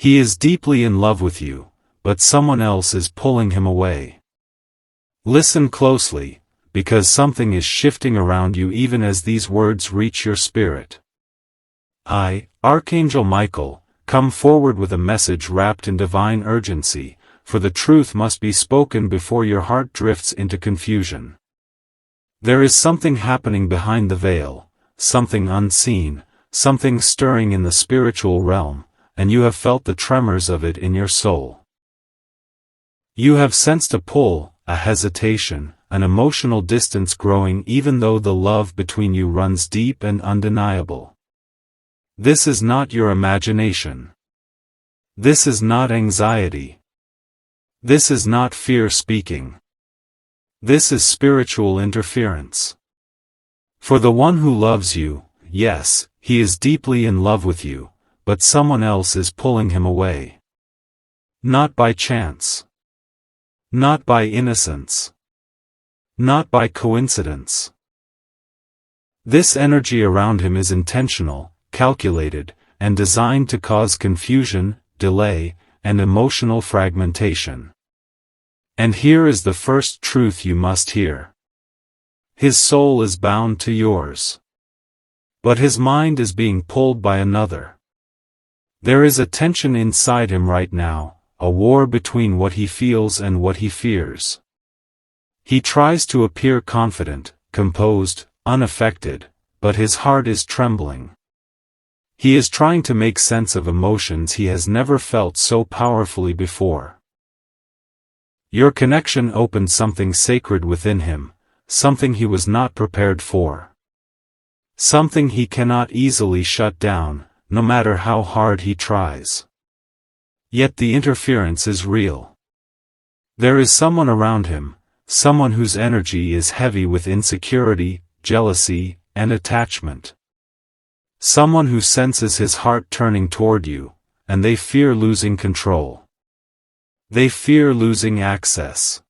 He is deeply in love with you, but someone else is pulling him away. Listen closely, because something is shifting around you even as these words reach your spirit. I, Archangel Michael, come forward with a message wrapped in divine urgency, for the truth must be spoken before your heart drifts into confusion. There is something happening behind the veil, something unseen, something stirring in the spiritual realm, and you have felt the tremors of it in your soul. You have sensed a pull, a hesitation, an emotional distance growing even though the love between you runs deep and undeniable. This is not your imagination. This is not anxiety. This is not fear speaking. This is spiritual interference. For the one who loves you, yes, he is deeply in love with you, but someone else is pulling him away. Not by chance. Not by innocence. Not by coincidence. This energy around him is intentional, calculated, and designed to cause confusion, delay, and emotional fragmentation. And here is the first truth you must hear. His soul is bound to yours. But his mind is being pulled by another. There is a tension inside him right now, a war between what he feels and what he fears. He tries to appear confident, composed, unaffected, but his heart is trembling. He is trying to make sense of emotions he has never felt so powerfully before. Your connection opened something sacred within him, something he was not prepared for. Something he cannot easily shut down, no matter how hard he tries. Yet the interference is real. There is someone around him, someone whose energy is heavy with insecurity, jealousy, and attachment. Someone who senses his heart turning toward you, and they fear losing control. They fear losing access.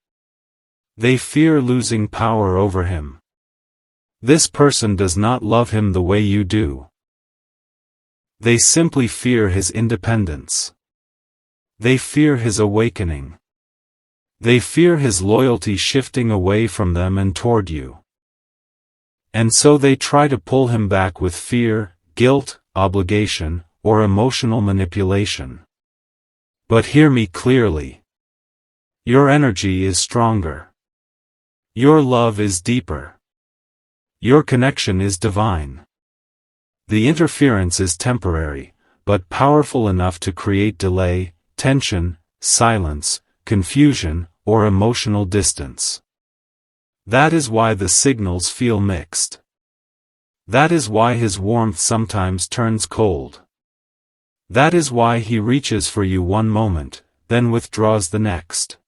They fear losing power over him. This person does not love him the way you do. They simply fear his independence. They fear his awakening. They fear his loyalty shifting away from them and toward you. And so they try to pull him back with fear, guilt, obligation, or emotional manipulation. But hear me clearly. Your energy is stronger. Your love is deeper. Your connection is divine. The interference is temporary, but powerful enough to create delay, tension, silence, confusion, or emotional distance. That is why the signals feel mixed. That is why his warmth sometimes turns cold. That is why he reaches for you one moment, then withdraws the next.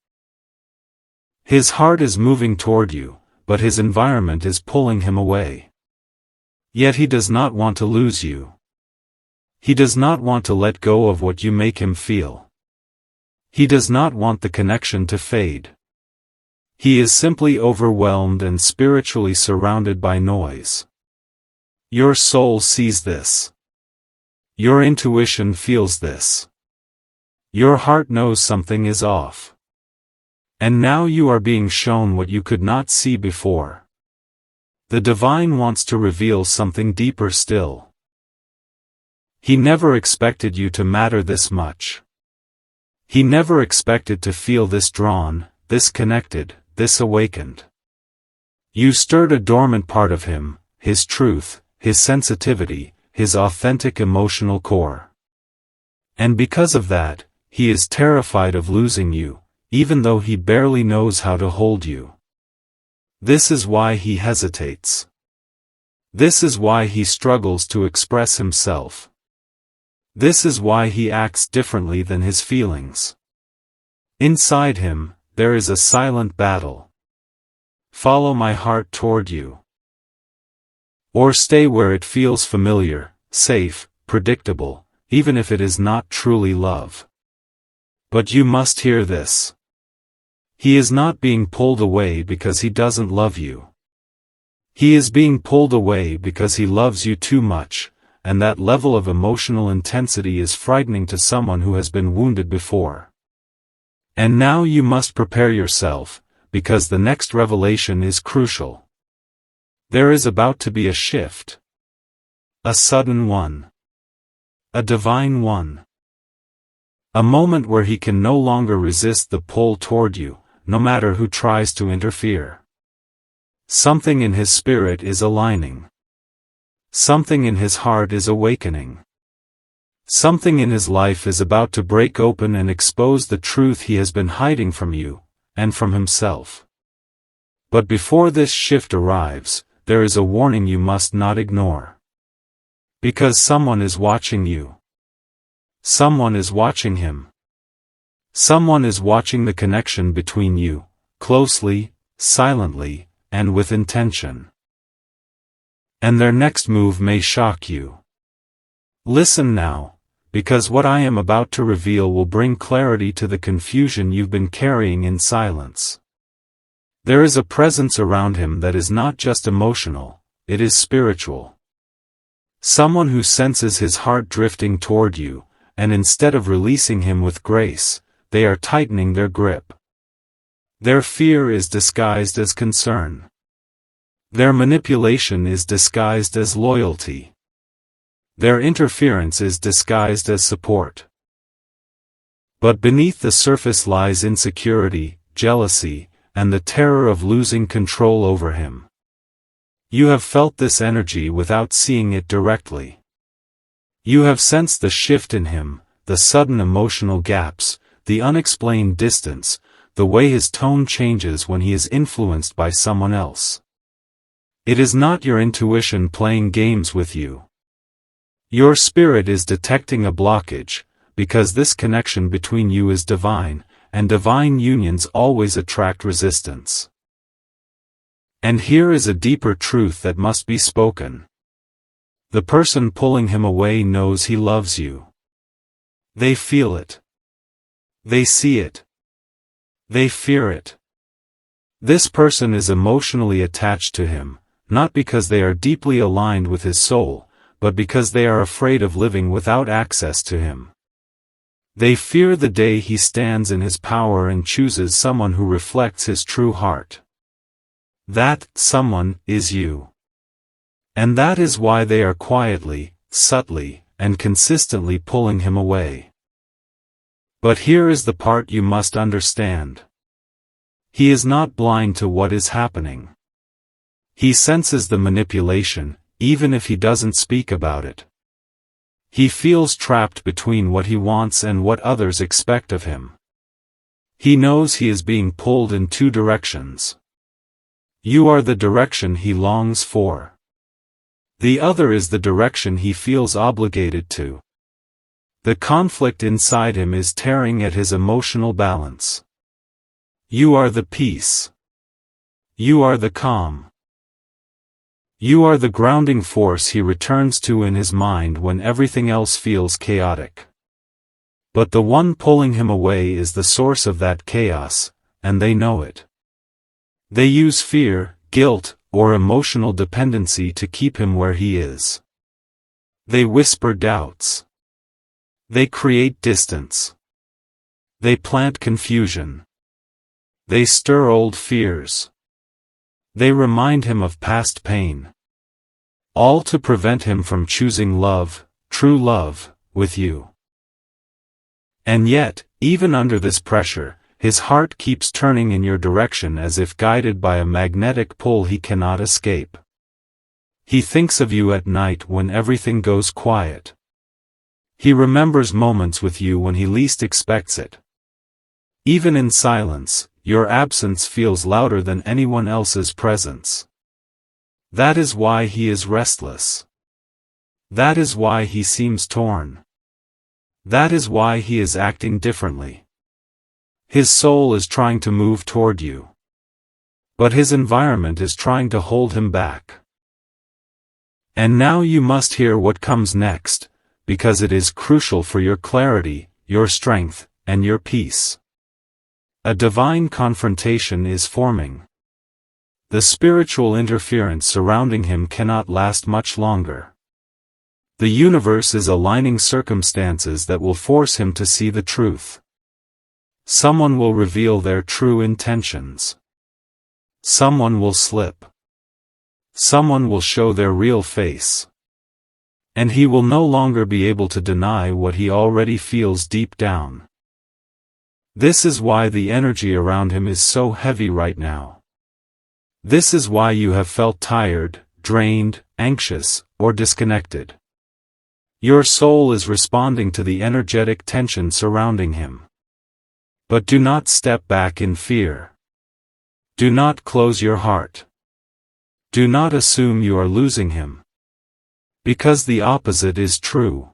His heart is moving toward you, but his environment is pulling him away. Yet he does not want to lose you. He does not want to let go of what you make him feel. He does not want the connection to fade. He is simply overwhelmed and spiritually surrounded by noise. Your soul sees this. Your intuition feels this. Your heart knows something is off. And now you are being shown what you could not see before. The divine wants to reveal something deeper still. He never expected you to matter this much. He never expected to feel this drawn, this connected, this awakened. You stirred a dormant part of him, his truth, his sensitivity, his authentic emotional core. And because of that, he is terrified of losing you, even though he barely knows how to hold you. This is why he hesitates. This is why he struggles to express himself. This is why he acts differently than his feelings. Inside him, there is a silent battle. Follow my heart toward you. Or stay where it feels familiar, safe, predictable, even if it is not truly love. But you must hear this. He is not being pulled away because he doesn't love you. He is being pulled away because he loves you too much, and that level of emotional intensity is frightening to someone who has been wounded before. And now you must prepare yourself, because the next revelation is crucial. There is about to be a shift. A sudden one. A divine one. A moment where he can no longer resist the pull toward you, no matter who tries to interfere. Something in his spirit is aligning. Something in his heart is awakening. Something in his life is about to break open and expose the truth he has been hiding from you, and from himself. But before this shift arrives, there is a warning you must not ignore. Because someone is watching you. Someone is watching him. Someone is watching the connection between you, closely, silently, and with intention. And their next move may shock you. Listen now, because what I am about to reveal will bring clarity to the confusion you've been carrying in silence. There is a presence around him that is not just emotional, it is spiritual. Someone who senses his heart drifting toward you, and instead of releasing him with grace, they are tightening their grip. Their fear is disguised as concern. Their manipulation is disguised as loyalty. Their interference is disguised as support. But beneath the surface lies insecurity, jealousy, and the terror of losing control over him. You have felt this energy without seeing it directly. You have sensed the shift in him, the sudden emotional gaps, the unexplained distance, the way his tone changes when he is influenced by someone else. It is not your intuition playing games with you. Your spirit is detecting a blockage, because this connection between you is divine, and divine unions always attract resistance. And here is a deeper truth that must be spoken. The person pulling him away knows he loves you. They feel it. They see it. They fear it. This person is emotionally attached to him, not because they are deeply aligned with his soul, but because they are afraid of living without access to him. They fear the day he stands in his power and chooses someone who reflects his true heart. That someone is you. And that is why they are quietly, subtly, and consistently pulling him away. But here is the part you must understand. He is not blind to what is happening. He senses the manipulation, even if he doesn't speak about it. He feels trapped between what he wants and what others expect of him. He knows he is being pulled in two directions. You are the direction he longs for. The other is the direction he feels obligated to. The conflict inside him is tearing at his emotional balance. You are the peace. You are the calm. You are the grounding force he returns to in his mind when everything else feels chaotic. But the one pulling him away is the source of that chaos, and they know it. They use fear, guilt, or emotional dependency to keep him where he is. They whisper doubts. They create distance. They plant confusion. They stir old fears. They remind him of past pain. All to prevent him from choosing love, true love, with you. And yet, even under this pressure, his heart keeps turning in your direction as if guided by a magnetic pull he cannot escape. He thinks of you at night when everything goes quiet. He remembers moments with you when he least expects it. Even in silence, your absence feels louder than anyone else's presence. That is why he is restless. That is why he seems torn. That is why he is acting differently. His soul is trying to move toward you. But his environment is trying to hold him back. And now you must hear what comes next, because it is crucial for your clarity, your strength, and your peace. A divine confrontation is forming. The spiritual interference surrounding him cannot last much longer. The universe is aligning circumstances that will force him to see the truth. Someone will reveal their true intentions. Someone will slip. Someone will show their real face. And he will no longer be able to deny what he already feels deep down. This is why the energy around him is so heavy right now. This is why you have felt tired, drained, anxious, or disconnected. Your soul is responding to the energetic tension surrounding him. But do not step back in fear. Do not close your heart. Do not assume you are losing him. Because the opposite is true.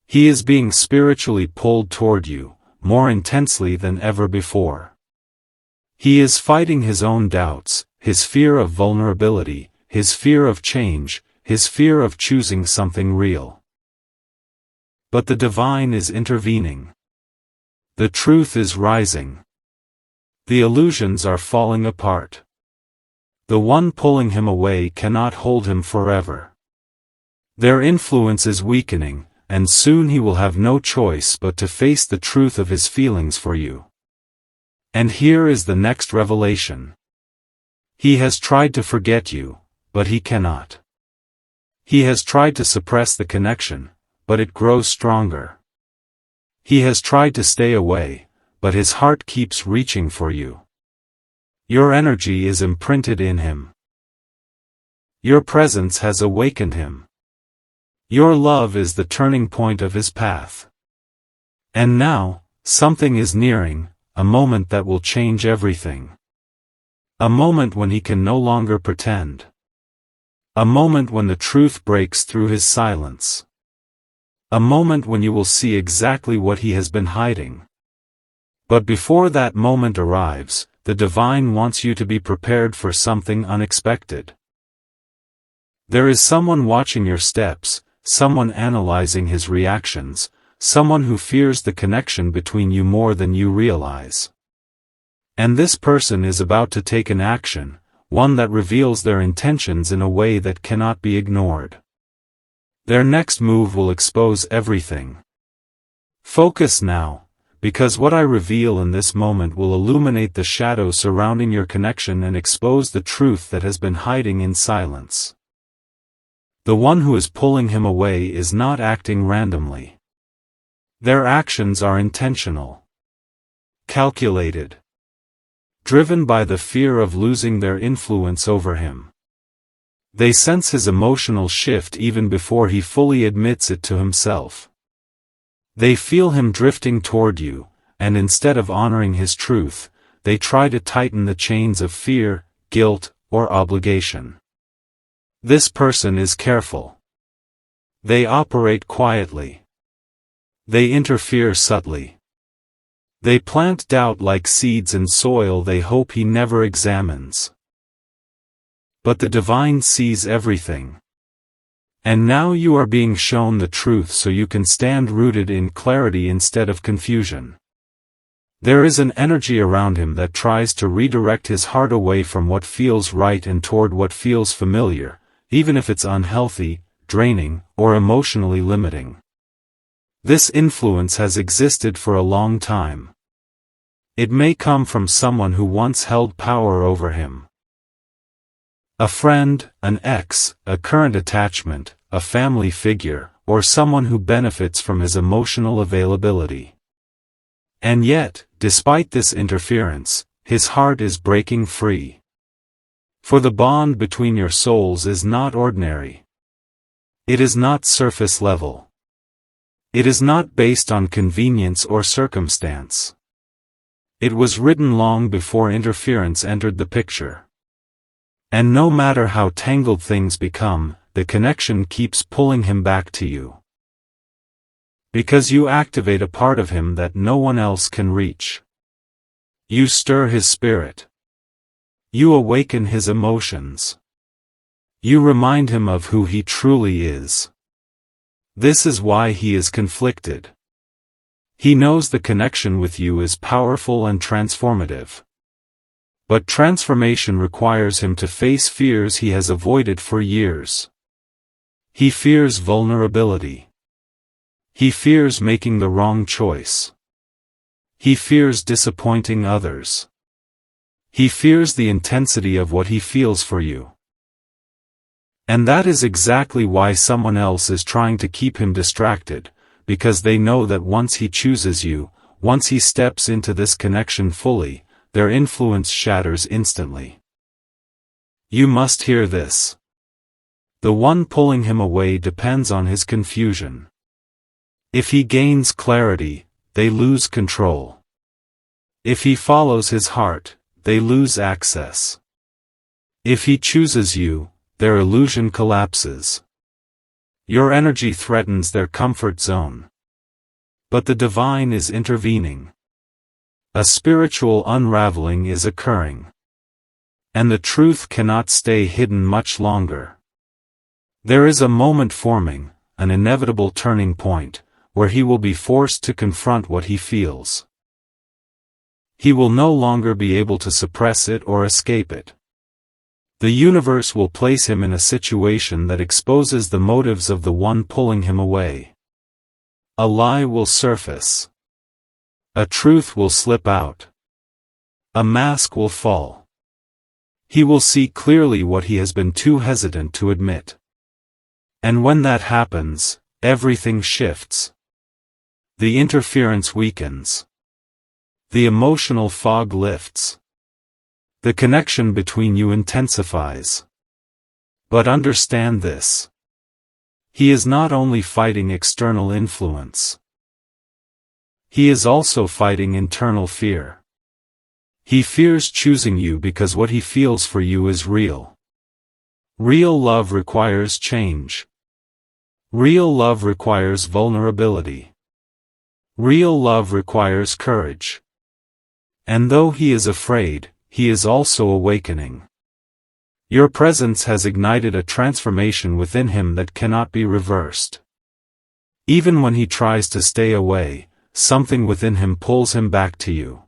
He is being spiritually pulled toward you, more intensely than ever before. He is fighting his own doubts, his fear of vulnerability, his fear of change, his fear of choosing something real. But the divine is intervening. The truth is rising. The illusions are falling apart. The one pulling him away cannot hold him forever. Their influence is weakening, and soon he will have no choice but to face the truth of his feelings for you. And here is the next revelation. He has tried to forget you, but he cannot. He has tried to suppress the connection, but it grows stronger. He has tried to stay away, but his heart keeps reaching for you. Your energy is imprinted in him. Your presence has awakened him. Your love is the turning point of his path. And now, something is nearing, a moment that will change everything. A moment when he can no longer pretend. A moment when the truth breaks through his silence. A moment when you will see exactly what he has been hiding. But before that moment arrives, the divine wants you to be prepared for something unexpected. There is someone watching your steps, someone analyzing his reactions, someone who fears the connection between you more than you realize. And this person is about to take an action, one that reveals their intentions in a way that cannot be ignored. Their next move will expose everything. Focus now, because what I reveal in this moment will illuminate the shadows surrounding your connection and expose the truth that has been hiding in silence. The one who is pulling him away is not acting randomly. Their actions are intentional. Calculated. Driven by the fear of losing their influence over him. They sense his emotional shift even before he fully admits it to himself. They feel him drifting toward you, and instead of honoring his truth, they try to tighten the chains of fear, guilt, or obligation. This person is careful. They operate quietly. They interfere subtly. They plant doubt like seeds in soil they hope he never examines. But the divine sees everything. And now you are being shown the truth so you can stand rooted in clarity instead of confusion. There is an energy around him that tries to redirect his heart away from what feels right and toward what feels familiar, even if it's unhealthy, draining, or emotionally limiting. This influence has existed for a long time. It may come from someone who once held power over him. A friend, an ex, a current attachment, a family figure, or someone who benefits from his emotional availability. And yet, despite this interference, his heart is breaking free. For the bond between your souls is not ordinary. It is not surface level. It is not based on convenience or circumstance. It was written long before interference entered the picture. And no matter how tangled things become, the connection keeps pulling him back to you. Because you activate a part of him that no one else can reach. You stir his spirit. You awaken his emotions. You remind him of who he truly is. This is why he is conflicted. He knows the connection with you is powerful and transformative. But transformation requires him to face fears he has avoided for years. He fears vulnerability. He fears making the wrong choice. He fears disappointing others. He fears the intensity of what he feels for you. And that is exactly why someone else is trying to keep him distracted, because they know that once he chooses you, once he steps into this connection fully, their influence shatters instantly. You must hear this. The one pulling him away depends on his confusion. If he gains clarity, they lose control. If he follows his heart, they lose access. If he chooses you, their illusion collapses. Your energy threatens their comfort zone. But the divine is intervening. A spiritual unraveling is occurring. And the truth cannot stay hidden much longer. There is a moment forming, an inevitable turning point, where he will be forced to confront what he feels. He will no longer be able to suppress it or escape it. The universe will place him in a situation that exposes the motives of the one pulling him away. A lie will surface. A truth will slip out. A mask will fall. He will see clearly what he has been too hesitant to admit. And when that happens, everything shifts. The interference weakens. The emotional fog lifts. The connection between you intensifies. But understand this. He is not only fighting external influence. He is also fighting internal fear. He fears choosing you because what he feels for you is real. Real love requires change. Real love requires vulnerability. Real love requires courage. And though he is afraid, he is also awakening. Your presence has ignited a transformation within him that cannot be reversed. Even when he tries to stay away, something within him pulls him back to you.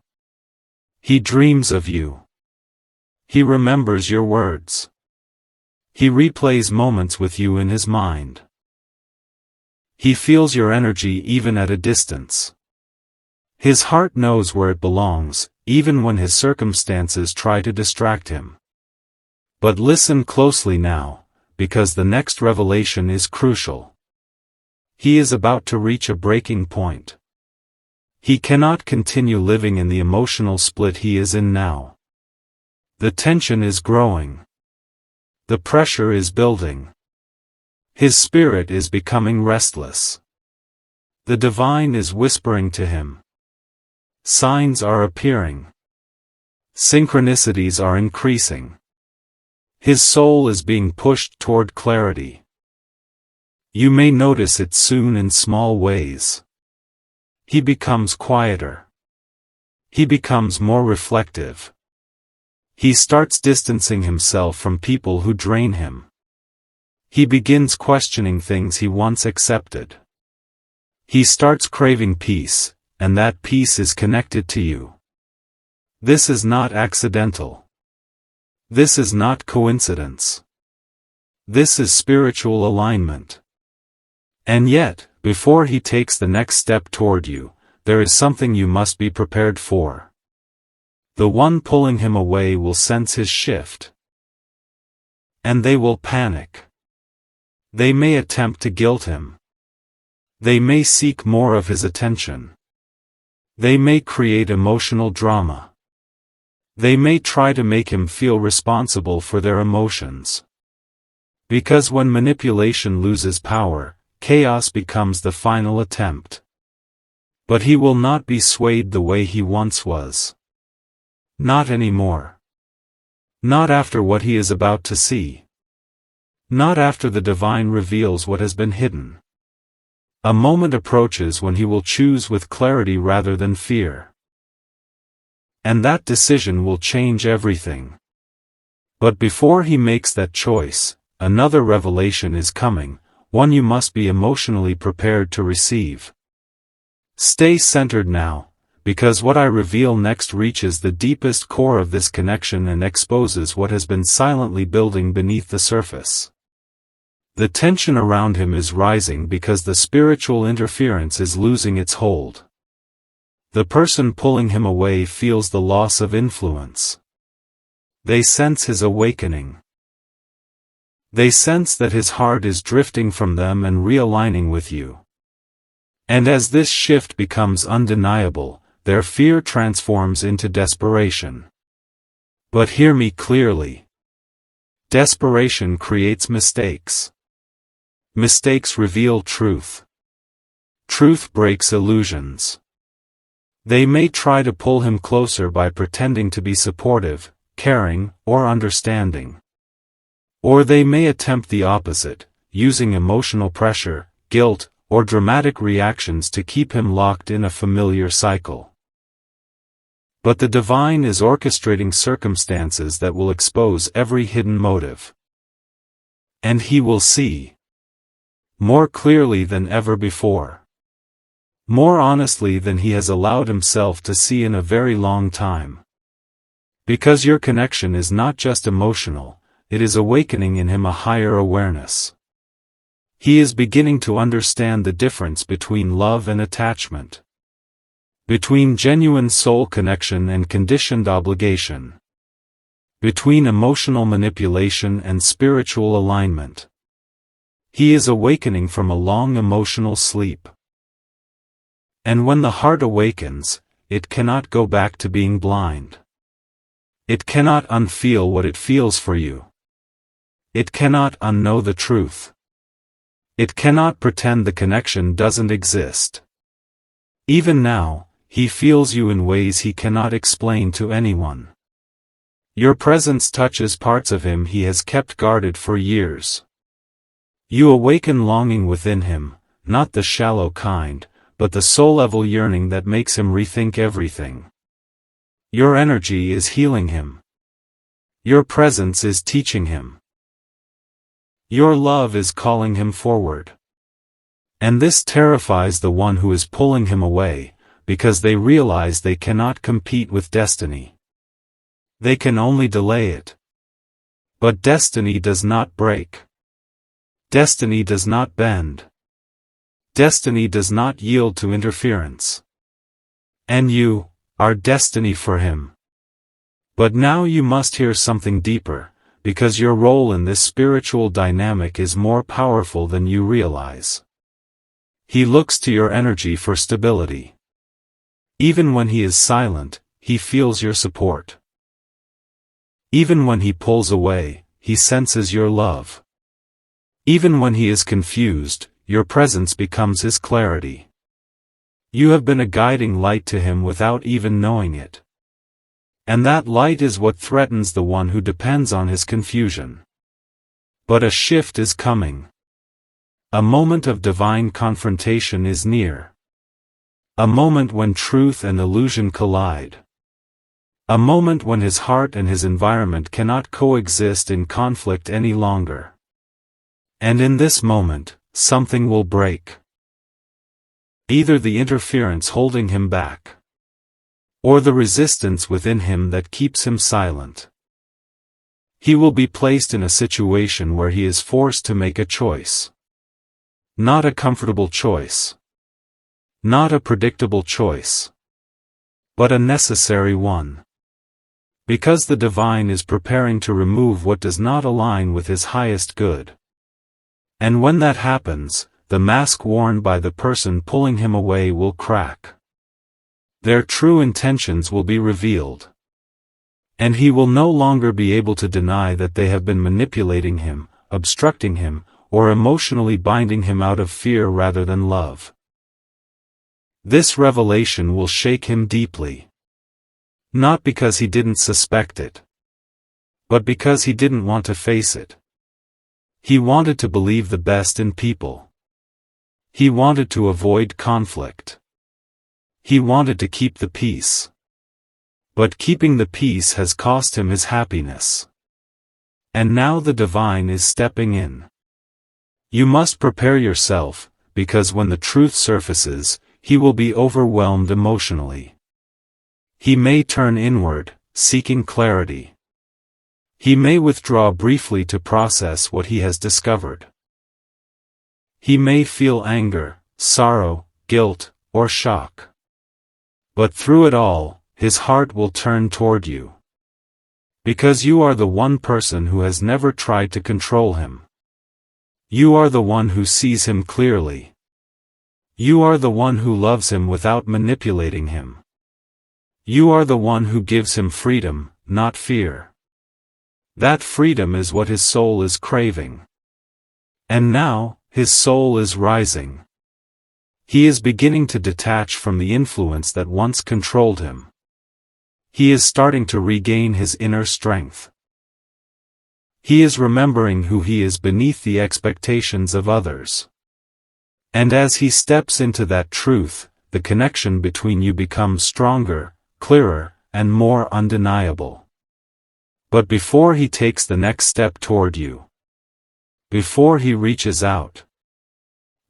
He dreams of you. He remembers your words. He replays moments with you in his mind. He feels your energy even at a distance. His heart knows where it belongs, even when his circumstances try to distract him. But listen closely now, because the next revelation is crucial. He is about to reach a breaking point. He cannot continue living in the emotional split he is in now. The tension is growing. The pressure is building. His spirit is becoming restless. The divine is whispering to him. Signs are appearing. Synchronicities are increasing. His soul is being pushed toward clarity. You may notice it soon in small ways. He becomes quieter. He becomes more reflective. He starts distancing himself from people who drain him. He begins questioning things he once accepted. He starts craving peace, and that peace is connected to you. This is not accidental. This is not coincidence. This is spiritual alignment. And yet, before he takes the next step toward you, there is something you must be prepared for. The one pulling him away will sense his shift. And they will panic. They may attempt to guilt him. They may seek more of his attention. They may create emotional drama. They may try to make him feel responsible for their emotions. Because when manipulation loses power, chaos becomes the final attempt. But he will not be swayed the way he once was. Not anymore. Not after what he is about to see. Not after the divine reveals what has been hidden. A moment approaches when he will choose with clarity rather than fear. And that decision will change everything. But before he makes that choice, another revelation is coming, one you must be emotionally prepared to receive. Stay centered now, because what I reveal next reaches the deepest core of this connection and exposes what has been silently building beneath the surface. The tension around him is rising because the spiritual interference is losing its hold. The person pulling him away feels the loss of influence. They sense his awakening. They sense that his heart is drifting from them and realigning with you. And as this shift becomes undeniable, their fear transforms into desperation. But hear me clearly. Desperation creates mistakes. Mistakes reveal truth. Truth breaks illusions. They may try to pull him closer by pretending to be supportive, caring, or understanding. Or they may attempt the opposite, using emotional pressure, guilt, or dramatic reactions to keep him locked in a familiar cycle. But the divine is orchestrating circumstances that will expose every hidden motive. And he will see. More clearly than ever before. More honestly than he has allowed himself to see in a very long time. Because your connection is not just emotional, it is awakening in him a higher awareness. He is beginning to understand the difference between love and attachment. Between genuine soul connection and conditioned obligation. Between emotional manipulation and spiritual alignment. He is awakening from a long emotional sleep. And when the heart awakens, it cannot go back to being blind. It cannot unfeel what it feels for you. It cannot unknow the truth. It cannot pretend the connection doesn't exist. Even now, he feels you in ways he cannot explain to anyone. Your presence touches parts of him he has kept guarded for years. You awaken longing within him, not the shallow kind, but the soul-level yearning that makes him rethink everything. Your energy is healing him. Your presence is teaching him. Your love is calling him forward. And this terrifies the one who is pulling him away, because they realize they cannot compete with destiny. They can only delay it. But destiny does not break. Destiny does not bend. Destiny does not yield to interference. And you are destiny for him. But now you must hear something deeper, because your role in this spiritual dynamic is more powerful than you realize. He looks to your energy for stability. Even when he is silent, he feels your support. Even when he pulls away, he senses your love. Even when he is confused, your presence becomes his clarity. You have been a guiding light to him without even knowing it. And that light is what threatens the one who depends on his confusion. But a shift is coming. A moment of divine confrontation is near. A moment when truth and illusion collide. A moment when his heart and his environment cannot coexist in conflict any longer. And in this moment, something will break. Either the interference holding him back, or the resistance within him that keeps him silent. He will be placed in a situation where he is forced to make a choice. Not a comfortable choice. Not a predictable choice. But a necessary one. Because the divine is preparing to remove what does not align with his highest good. And when that happens, the mask worn by the person pulling him away will crack. Their true intentions will be revealed. And he will no longer be able to deny that they have been manipulating him, obstructing him, or emotionally binding him out of fear rather than love. This revelation will shake him deeply. Not because he didn't suspect it, but because he didn't want to face it. He wanted to believe the best in people. He wanted to avoid conflict. He wanted to keep the peace. But keeping the peace has cost him his happiness. And now the divine is stepping in. You must prepare yourself, because when the truth surfaces, he will be overwhelmed emotionally. He may turn inward, seeking clarity. He may withdraw briefly to process what he has discovered. He may feel anger, sorrow, guilt, or shock. But through it all, his heart will turn toward you. Because you are the one person who has never tried to control him. You are the one who sees him clearly. You are the one who loves him without manipulating him. You are the one who gives him freedom, not fear. That freedom is what his soul is craving. And now, his soul is rising. He is beginning to detach from the influence that once controlled him. He is starting to regain his inner strength. He is remembering who he is beneath the expectations of others. And as he steps into that truth, the connection between you becomes stronger, clearer, and more undeniable. But before he takes the next step toward you, before he reaches out,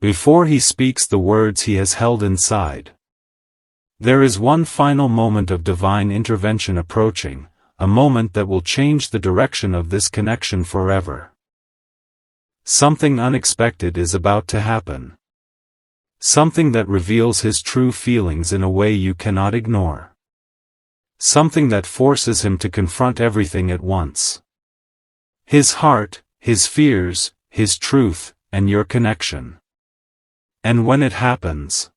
before he speaks the words he has held inside, there is one final moment of divine intervention approaching, a moment that will change the direction of this connection forever. Something unexpected is about to happen. Something that reveals his true feelings in a way you cannot ignore. Something that forces him to confront everything at once. His heart, his fears, his truth, and your connection. And when it happens,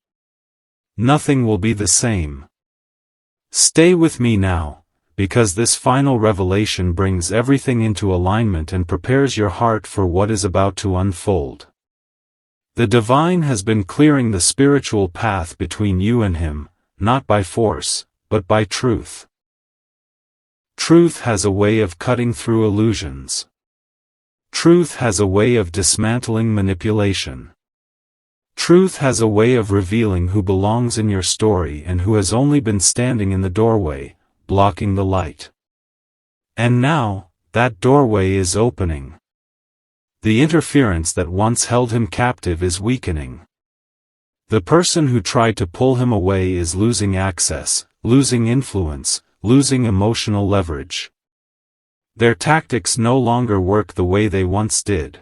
nothing will be the same. Stay with me now, because this final revelation brings everything into alignment and prepares your heart for what is about to unfold. The divine has been clearing the spiritual path between you and him, not by force, but by truth. Truth has a way of cutting through illusions. Truth has a way of dismantling manipulation. Truth has a way of revealing who belongs in your story and who has only been standing in the doorway, blocking the light. And now, that doorway is opening. The interference that once held him captive is weakening. The person who tried to pull him away is losing access, losing influence, losing emotional leverage. Their tactics no longer work the way they once did.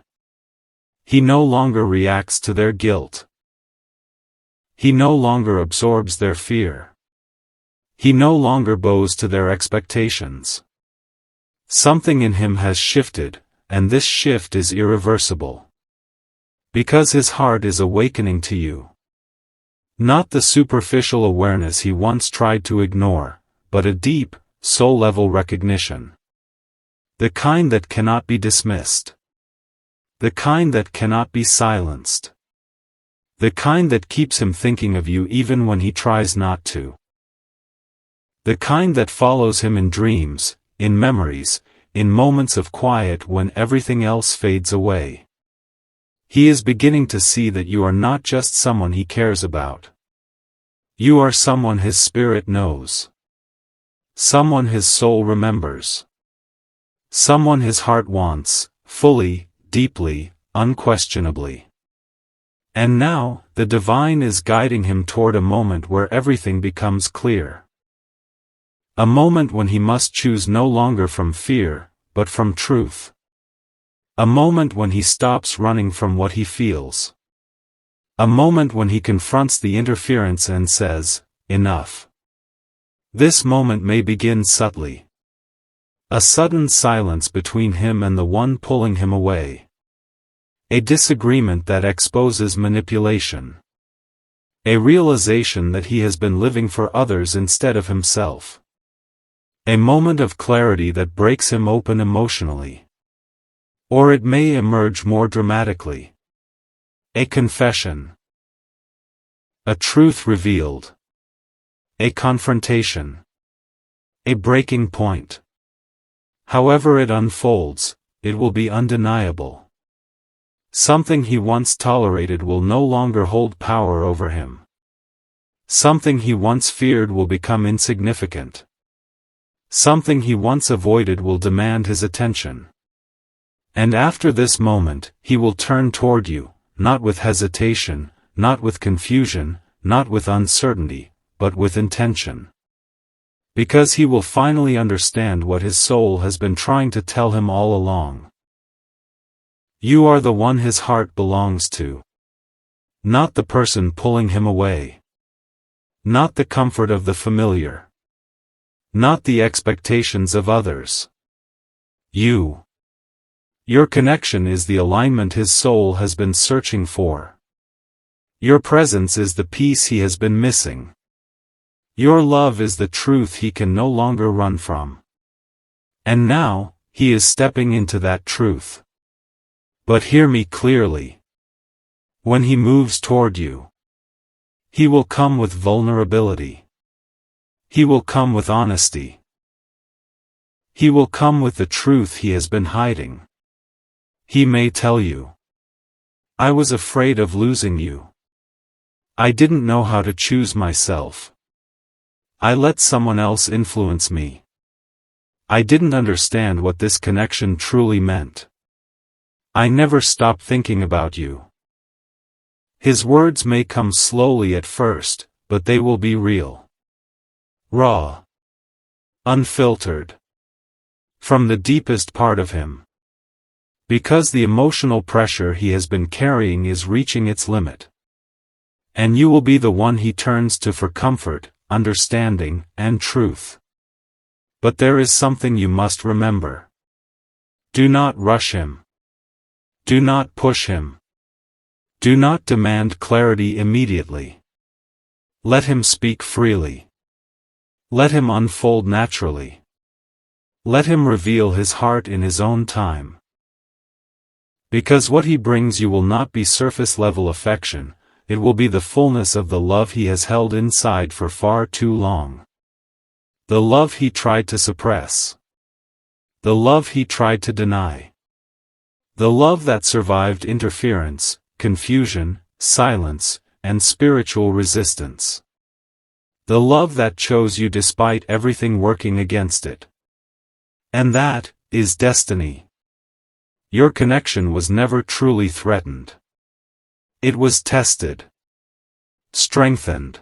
He no longer reacts to their guilt. He no longer absorbs their fear. He no longer bows to their expectations. Something in him has shifted, and this shift is irreversible. Because his heart is awakening to you. Not the superficial awareness he once tried to ignore, but a deep, soul-level recognition. The kind that cannot be dismissed. The kind that cannot be silenced. The kind that keeps him thinking of you even when he tries not to. The kind that follows him in dreams, in memories, in moments of quiet when everything else fades away. He is beginning to see that you are not just someone he cares about. You are someone his spirit knows. Someone his soul remembers. Someone his heart wants, fully, deeply, unquestionably. And now, the divine is guiding him toward a moment where everything becomes clear. A moment when he must choose no longer from fear, but from truth. A moment when he stops running from what he feels. A moment when he confronts the interference and says, "Enough." This moment may begin subtly. A sudden silence between him and the one pulling him away. A disagreement that exposes manipulation. A realization that he has been living for others instead of himself. A moment of clarity that breaks him open emotionally. Or it may emerge more dramatically. A confession. A truth revealed. A confrontation. A breaking point. However it unfolds, it will be undeniable. Something he once tolerated will no longer hold power over him. Something he once feared will become insignificant. Something he once avoided will demand his attention. And after this moment, he will turn toward you, not with hesitation, not with confusion, not with uncertainty, but with intention. Because he will finally understand what his soul has been trying to tell him all along. You are the one his heart belongs to. Not the person pulling him away. Not the comfort of the familiar. Not the expectations of others. You. Your connection is the alignment his soul has been searching for. Your presence is the peace he has been missing. Your love is the truth he can no longer run from. And now, he is stepping into that truth. But hear me clearly. When he moves toward you, he will come with vulnerability. He will come with honesty. He will come with the truth he has been hiding. He may tell you, I was afraid of losing you. I didn't know how to choose myself. I let someone else influence me. I didn't understand what this connection truly meant. I never stopped thinking about you. His words may come slowly at first, but they will be real. Raw. Unfiltered. From the deepest part of him. Because the emotional pressure he has been carrying is reaching its limit. And you will be the one he turns to for comfort, understanding, and truth. But there is something you must remember. Do not rush him. Do not push him. Do not demand clarity immediately. Let him speak freely. Let him unfold naturally. Let him reveal his heart in his own time. Because what he brings you will not be surface-level affection, it will be the fullness of the love he has held inside for far too long. The love he tried to suppress. The love he tried to deny. The love that survived interference, confusion, silence, and spiritual resistance. The love that chose you despite everything working against it. And that is destiny. Your connection was never truly threatened. It was tested. Strengthened.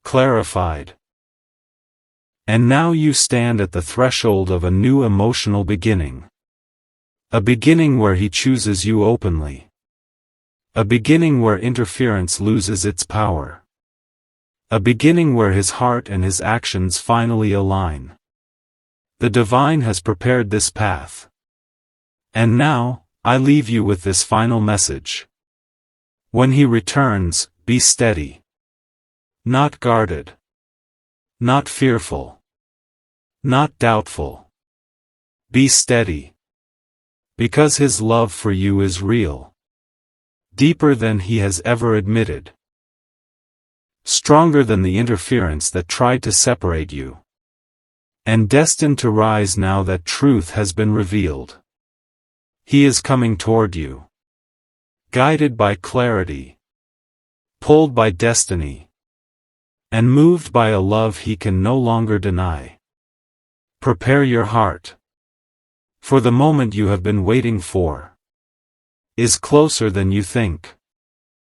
Clarified. And now you stand at the threshold of a new emotional beginning. A beginning where he chooses you openly. A beginning where interference loses its power. A beginning where his heart and his actions finally align. The divine has prepared this path. And now, I leave you with this final message. When he returns, be steady. Not guarded. Not fearful. Not doubtful. Be steady. Because his love for you is real. Deeper than he has ever admitted. Stronger than the interference that tried to separate you. And destined to rise now that truth has been revealed. He is coming toward you. Guided by clarity. Pulled by destiny. And moved by a love he can no longer deny. Prepare your heart. For the moment you have been waiting for is closer than you think.